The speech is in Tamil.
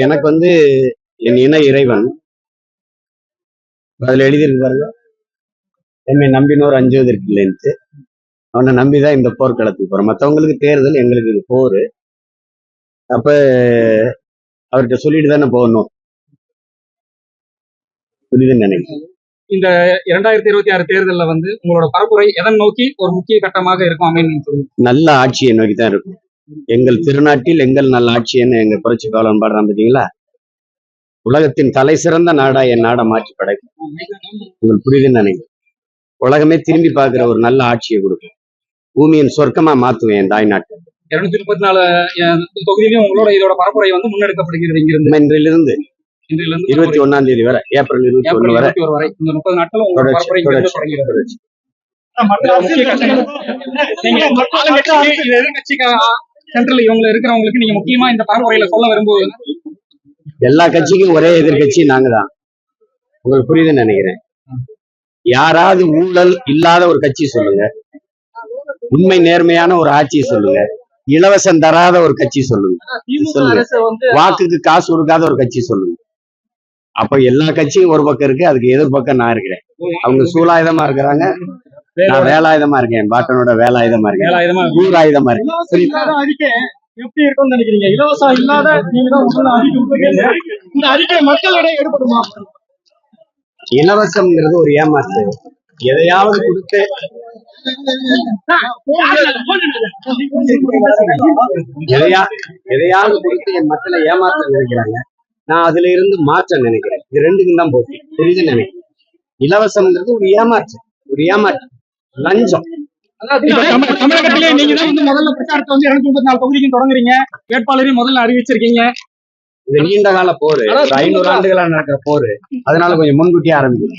எனக்கு என் இன இறைவன் அதுல எழுதியிருக்காரு, என்னை நம்பினோர் அஞ்சுவதற்கு இல்லைன்ட்டு. அவனை நம்பிதான் இந்த போர்க்களத்துக்கு போறோம். மற்றவங்களுக்கு தேர்தல், எங்களுக்கு இது போர். அப்ப அவர்கிட்ட சொல்லிட்டு தானே போகணும். புரியுதுன்னு நினைக்கிறேன். இந்த 2026 தேர்தலில் உங்களோட பரப்புரை எதன் நோக்கி ஒரு முக்கிய கட்டமாக இருக்கும் அமைன்னு நல்ல ஆட்சியை நோக்கி தான் இருக்கும். எங்கள் திருநாட்டில் எங்கள் நல்ல ஆட்சின்னு எங்க புரட்சி காலம் பாடுறான் பார்த்தீங்களா? உலகத்தின் தலை சிறந்த நாடா என் நாடை மாற்றி படைக்கும். உங்களுக்கு புரியுதுன்னு நினைக்கிறேன். உலகமே திரும்பி பார்க்கிற ஒரு நல்ல ஆட்சியை கொடுக்கும். பூமியின் சொர்க்கமா மாத்துவேன் என் தாய்நாட்டை. 234 தொகுதியிலும் உங்களோட இதோட பரப்புரை முன்னெடுக்கப்படுகிறது. இன்றிலிருந்து 21ஆம் தேதி வரை, ஏப்ரல் 21 வரை இந்த 30 நாட்கள் உங்களோட பரப்புரை தொடங்குகிறது. சென்ட்ரல் இவங்க இருக்கிறவங்களுக்கு நீங்க முக்கியமா இந்த பரப்புரையில சொல்ல விரும்புவது? எல்லா கட்சிக்கும் ஒரே எதிர்கட்சி நாங்க தான். உங்களுக்கு புரியுதுன்னு நினைக்கிறேன். யாராவது ஊழல் இல்லாத ஒரு கட்சி சொல்லுங்க, உண்மை நேர்மையான ஒரு ஆட்சியை சொல்லுங்க, இலவசம் தராத ஒரு கட்சி சொல்லுங்க, வாக்குக்கு காசு கொடுக்காத ஒரு கட்சி சொல்லுங்க. அப்ப எல்லா கட்சியும் ஒரு பக்கம் இருக்கு, அதுக்கு எதிர்பக்கம் நான் இருக்கிறேன். அவங்க சூலாயுதமா இருக்கிறாங்க, நான் வேலாயுதமா இருக்கேன். பாட்டனோட வேலாயுதமா இருக்கேன், ஊராயுதமா இருக்கேன். எப்படி இருக்கும்னு நினைக்கிறீங்க? இலவசம் இல்லாத இந்த அறிக்கை மக்களிடையே ஏற்படுமா? இலவசம்ங்கிறது ஒரு ஏமாற்று. எதையாவது கொடுத்து எதையாவது கொடுத்து என் மக்களை ஏமாற்ற நினைக்கிறாங்க. நான் அதுல இருந்து மாற்ற நினைக்கிறேன். இது ரெண்டுக்கும் தான் போட்டி. புரியுதுன்னு நினைக்கிறேன். இலவசம்ங்கிறது ஒரு ஏமாற்று, லஞ்சம். தமிழகத்திலே நீங்க தான் முதல்ல பிரச்சாரத்தை 234 தொகுதிக்கும் தொடங்குறீங்க. வேட்பாளரையும் முதல்ல அறிவிச்சிருக்கீங்க. இது நீண்ட கால போரு, 500 ஆண்டுகளா நடக்கிற போரு. அதனால கொஞ்சம் முன்கூட்டியே ஆரம்பிக்கும்.